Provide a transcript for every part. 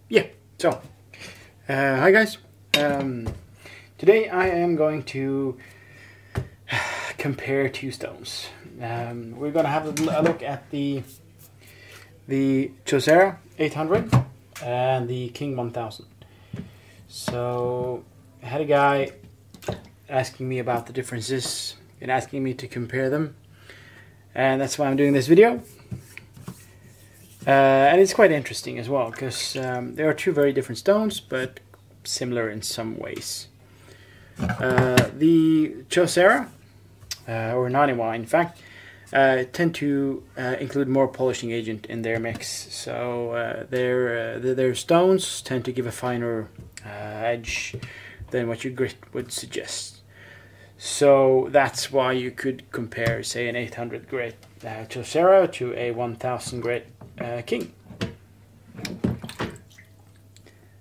yeah, so hi guys. Today I am going to compare two stones. We're gonna have a look at the Chosera 800 and the King 1000. So I had a guy asking me about the differences and asking me to compare them, and that's why I'm doing this video. And it's quite interesting as well, because there are two very different stones, but similar in some ways. The Chosera, or Naniwa in fact, tend to include more polishing agent in their mix. So their stones tend to give a finer edge than what your grit would suggest. So that's why you could compare, say, an 800 grit Chosera to a 1000 grit King.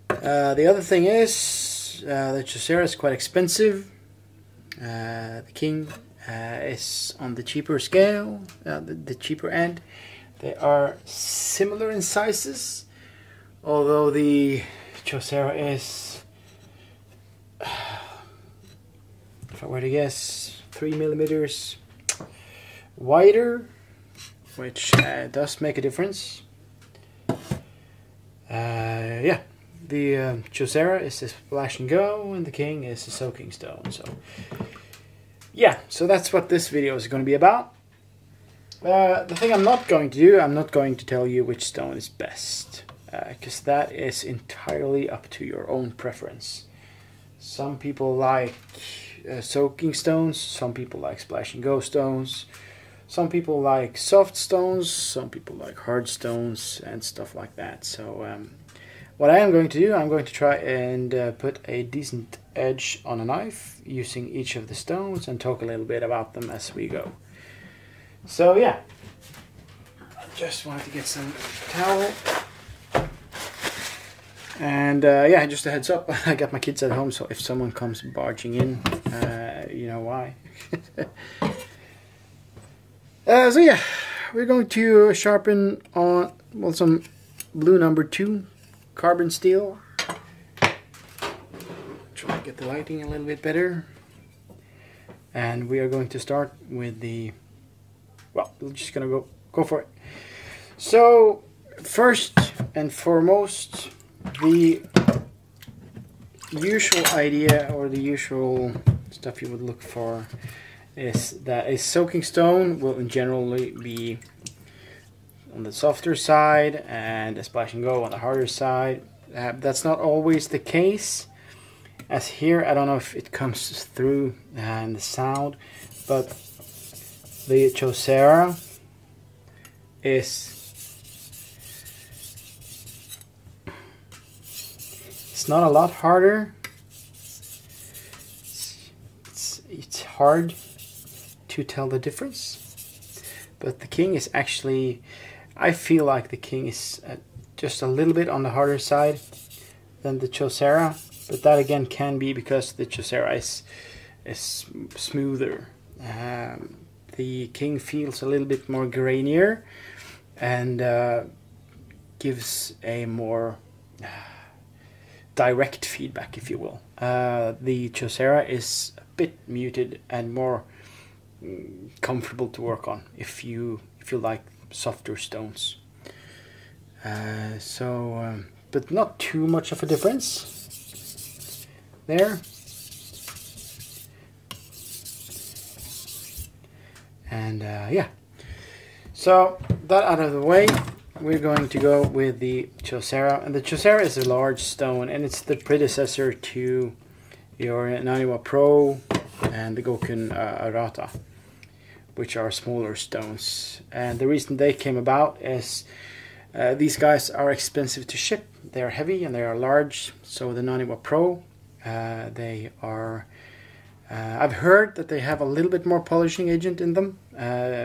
The other thing is the Chosera is quite expensive. The King is on the cheaper scale, the cheaper end. They are similar in sizes, although the Chosera is, if I were to guess, 3 millimeters wider, which does make a difference. Yeah, the Chosera is a splash and go, and the King is a soaking stone. So yeah, so that's what this video is going to be about. The thing I'm not going to do, I'm not going to tell you which stone is best, because that is entirely up to your own preference. Some people like soaking stones, some people like splash and go stones, some people like soft stones, some people like hard stones and stuff like that. So what I am going to do, I'm going to try and put a decent edge on a knife using each of the stones and talk a little bit about them as we go. So yeah, I just wanted to get some towel. And yeah, just a heads up, I got my kids at home, so if someone comes barging in, you know why. So yeah, we're going to sharpen on some blue number 2 carbon steel. Try to get the lighting a little bit better. And we are going to start with the, well, we're just gonna go for it. So first and foremost, the usual idea, or the usual stuff you would look for, is that a soaking stone will in generally be on the softer side and a splash and go on the harder side. That's not always the case, as here, I don't know if it comes through and the sound, but the Chosera is, it's not a lot harder. It's hard to tell the difference, but the King is actually, I feel like the King is just a little bit on the harder side than the Chosera, but that again can be because the Chosera is smoother. The King feels a little bit more grainier and gives a more direct feedback, if you will. The Chosera is a bit muted and more comfortable to work on if you like softer stones. But not too much of a difference there. And yeah, so that out of the way, we're going to go with the Chosera. And the Chosera is a large stone, and it's the predecessor to your Naniwa Pro and the Gokun Arata, which are smaller stones. And the reason they came about is these guys are expensive to ship. They are heavy and they are large. So the Naniwa Pro, they are, I've heard that they have a little bit more polishing agent in them,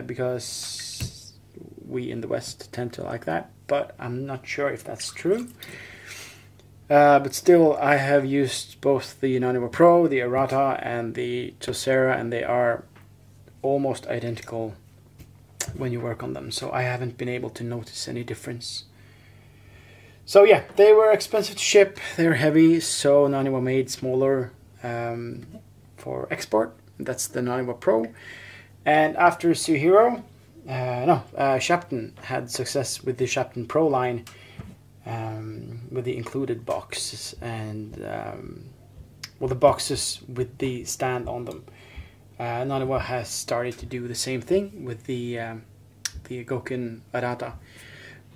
because we in the West tend to like that, but I'm not sure if that's true. But still, I have used both the Naniwa Pro, the Arata, and the Chosera, and they are almost identical when you work on them, so I haven't been able to notice any difference. So yeah, they were expensive to ship. They're heavy, so Naniwa made smaller for export. That's the Naniwa Pro. And after Suhiro, Shapton had success with the Shapton Pro line with the included boxes and the boxes with the stand on them. Naniwa has started to do the same thing with the Goken Arata,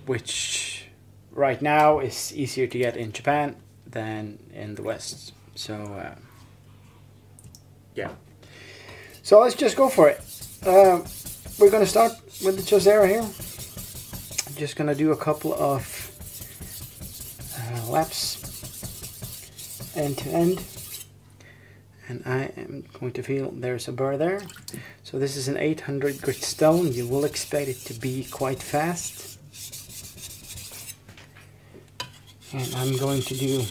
which right now is easier to get in Japan than in the West. So yeah. So let's just go for it. We're going to start with the Chosera here. I'm just going to do a couple of laps end to end. And I am going to feel there's a burr there. So this is an 800 grit stone. You will expect it to be quite fast. And I'm going to do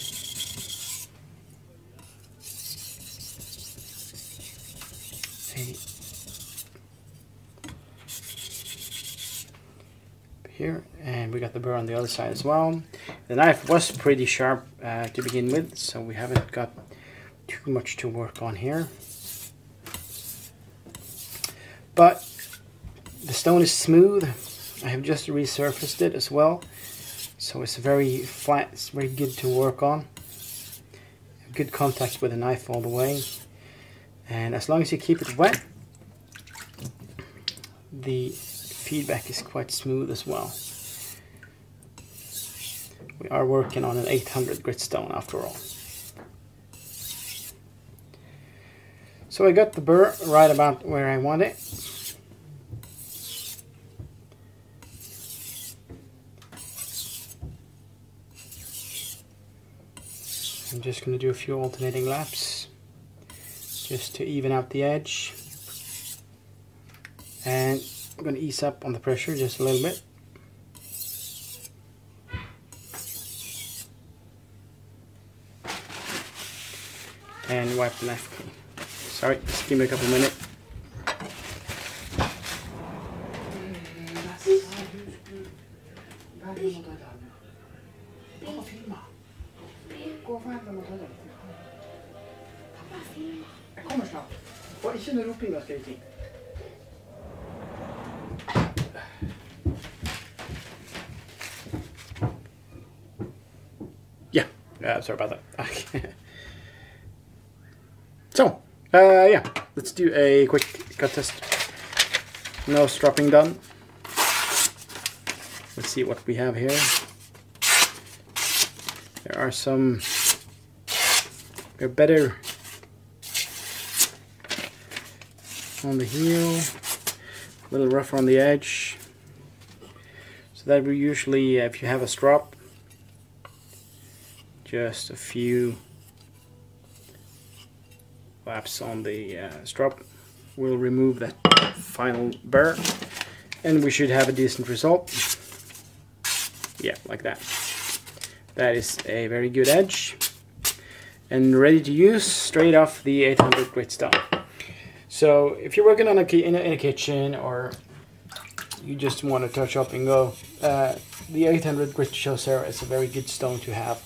here, and we got the burr on the other side as well. The knife was pretty sharp to begin with, so we haven't got too much to work on here. But the stone is smooth. I have just resurfaced it as well, so it's very flat. It's very good to work on. Good contact with the knife all the way, and as long as you keep it wet, the feedback is quite smooth as well. We are working on an 800 grit stone after all. So I got the burr right about where I want it. I'm just going to do a few alternating laps just to even out the edge. And I'm going to ease up on the pressure just a little bit. And wipe the knife clean. Sorry, just give me a couple minutes. Yeah, sorry about that. Okay. So, yeah, let's do a quick cut test. No stropping done. Let's see what we have here. There are some, they're better on the heel, a little rougher on the edge. So that we usually, if you have a strop, just a few laps on the strop will remove that final burr, and we should have a decent result. Yeah, like that. That is a very good edge and ready to use straight off the 800 grit stone. So if you're working on in a kitchen, or you just want to touch up and go, the 800 grit Chosera is a very good stone to have.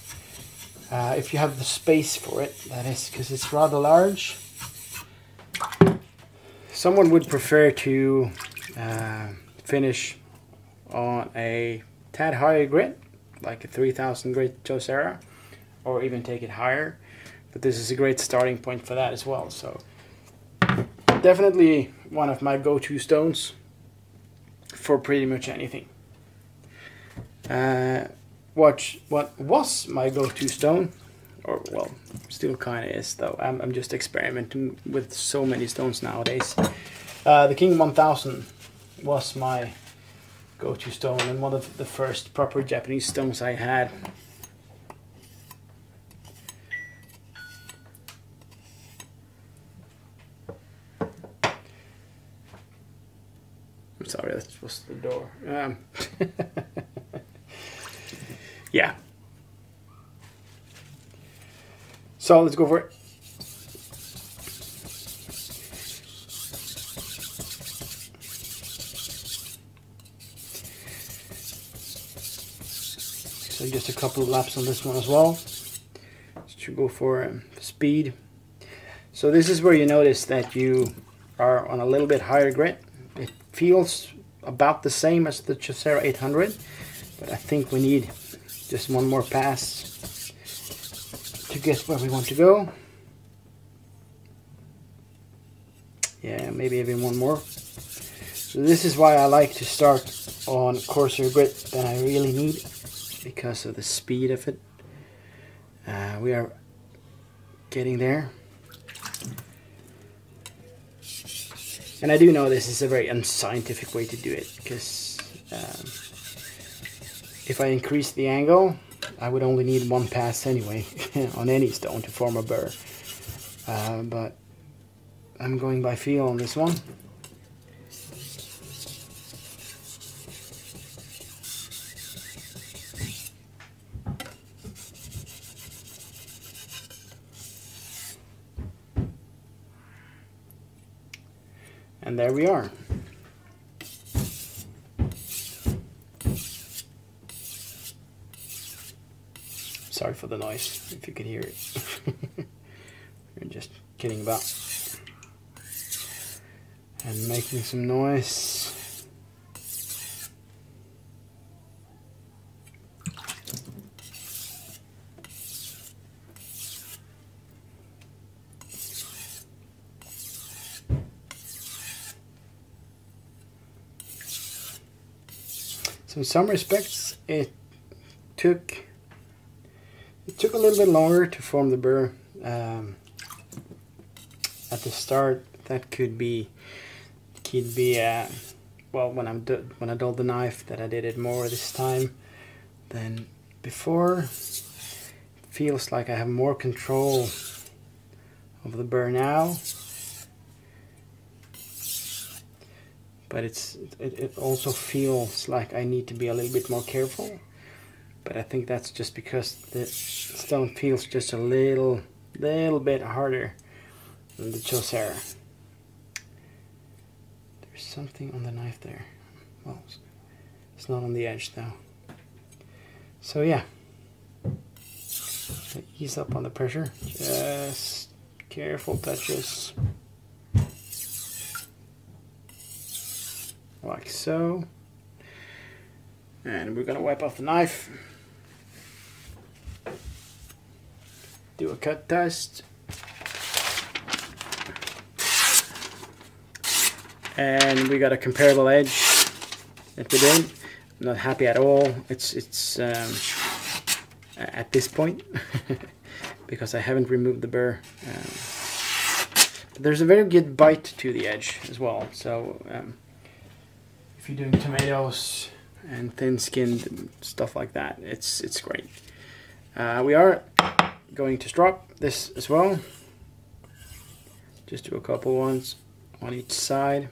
If you have the space for it, that is, because it's rather large. Someone would prefer to finish on a tad higher grit, like a 3000 grit Chosera, or even take it higher. But this is a great starting point for that as well. So definitely one of my go-to stones for pretty much anything. What was my go-to stone, or well, still kind of is though. I'm just experimenting with so many stones nowadays. The King 1000 was my go-to stone, and one of the first proper Japanese stones I had. I'm sorry, that was the door. Yeah. So let's go for it. So just a couple of laps on this one as well. To go for speed. So this is where you notice that you are on a little bit higher grit. It feels about the same as the Chosera 800, but I think we need just one more pass to get where we want to go. Yeah, maybe even one more. So this is why I like to start on coarser grit than I really need, because of the speed of it. We are getting there. And I do know this is a very unscientific way to do it, because if I increase the angle, I would only need one pass anyway on any stone to form a burr. But I'm going by feel on this one. And there we are. Sorry for the noise, if you can hear it. We're just kidding about. And making some noise. So in some respects, it took a little bit longer to form the burr. At the start, that could be well, when I dulled the knife, that I did it more this time than before. It feels like I have more control of the burr now. But it also feels like I need to be a little bit more careful. But I think that's just because the stone feels just a little bit harder than the Chosera. There's something on the knife there. Well, it's not on the edge though. So yeah, ease up on the pressure. Just careful touches. Like so. And we're gonna wipe off the knife. Do a cut test. And we got a comparable edge that we did. I'm not happy at all. It's at this point because I haven't removed the burr. But there's a very good bite to the edge as well. So if you're doing tomatoes and thin-skinned stuff like that, it's great. We are going to strop this as well. Just do a couple ones on each side.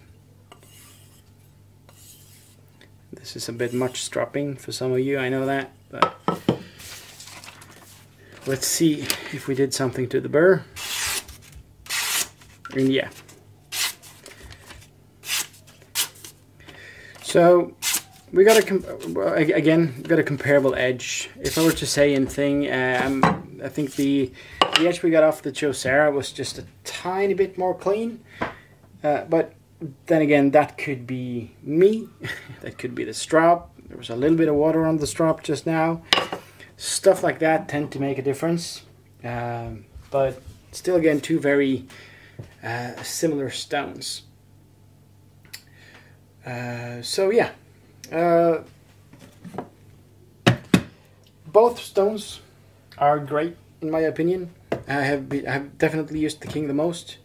This is a bit much stropping for some of you, I know that, but let's see if we did something to the burr. And yeah. So we got a comparable edge. If I were to say anything, I think the edge we got off the Chosera was just a tiny bit more clean, but then again, that could be me. That could be the strop. There was a little bit of water on the strop just now. Stuff like that tend to make a difference, but still, again, two very similar stones. So yeah, both stones are great in my opinion. I have definitely used the King the most.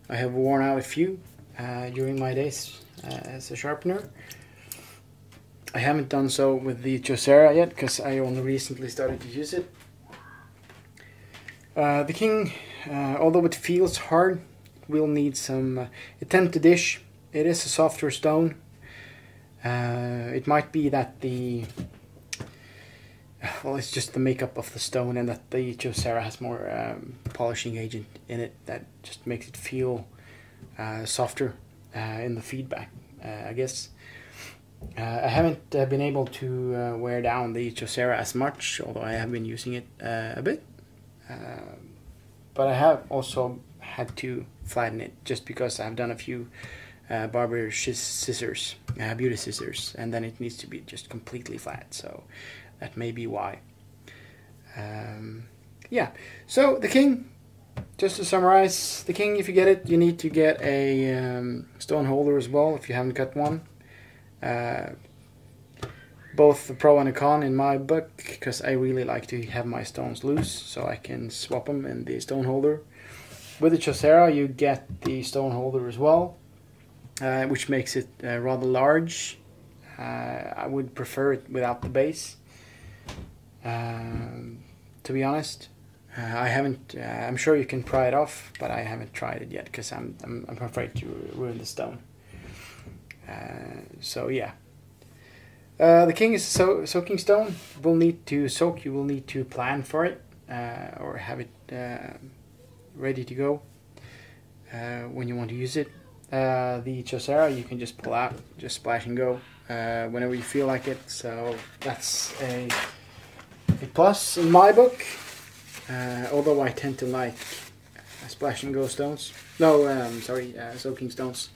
I have worn out a few during my days as a sharpener. I haven't done so with the Chosera yet because I only recently started to use it. The King, although it feels hard, will need some. It tends to dish. It is a softer stone. It might be that it's just the makeup of the stone, and that the Chosera has more polishing agent in it that just makes it feel softer in the feedback, I guess. I haven't been able to wear down the Chosera as much, although I have been using it a bit. But I have also had to flatten it just because I've done a few barber scissors, beauty scissors, and then it needs to be just completely flat, so that may be why. Yeah, so the king, just to summarize, the king, if you get it, you need to get a stone holder as well if you haven't got one. Both the pro and the con in my book, because I really like to have my stones loose so I can swap them in the stone holder. With the Chosera you get the stone holder as well, which makes it rather large. I would prefer it without the base, to be honest. I haven't. I'm sure you can pry it off, but I haven't tried it yet because I'm afraid to ruin the stone. So yeah. The king is soaking stone. You will need to soak. You will need to plan for it or have it ready to go when you want to use it. The Chosera you can just pull out, just splash and go whenever you feel like it. So that's a plus in my book. Although I tend to like splash and go stones. No, soaking stones.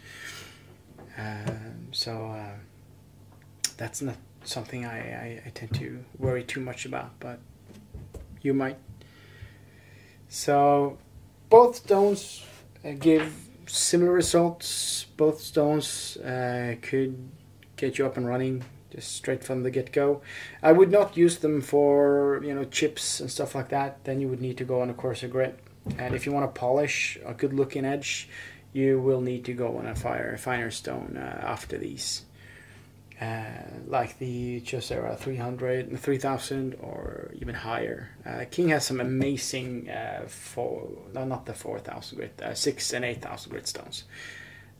That's not something I tend to worry too much about, but you might. So both stones give similar results. Both stones could get you up and running just straight from the get-go. I would not use them for, you know, chips and stuff like that. Then you would need to go on a coarser grit. And if you want to polish a good looking edge, you will need to go on a finer stone after these. Like the Chosera 300, 3000 or even higher. King has some amazing, not the 4000 grit, 6 and 8000 grit stones.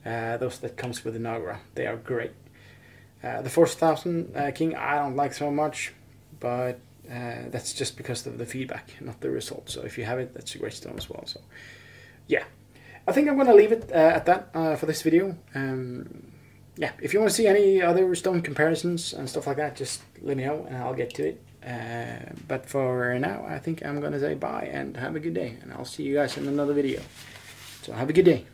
Those that comes with the Nagra, they are great. The 4000 King I don't like so much, but that's just because of the feedback, not the result. So if you have it, that's a great stone as well. So yeah, I think I'm gonna leave it at that for this video. Yeah, if you want to see any other stone comparisons and stuff like that, just let me know and I'll get to it. But for now, I think I'm gonna say bye and have a good day, and I'll see you guys in another video. So have a good day.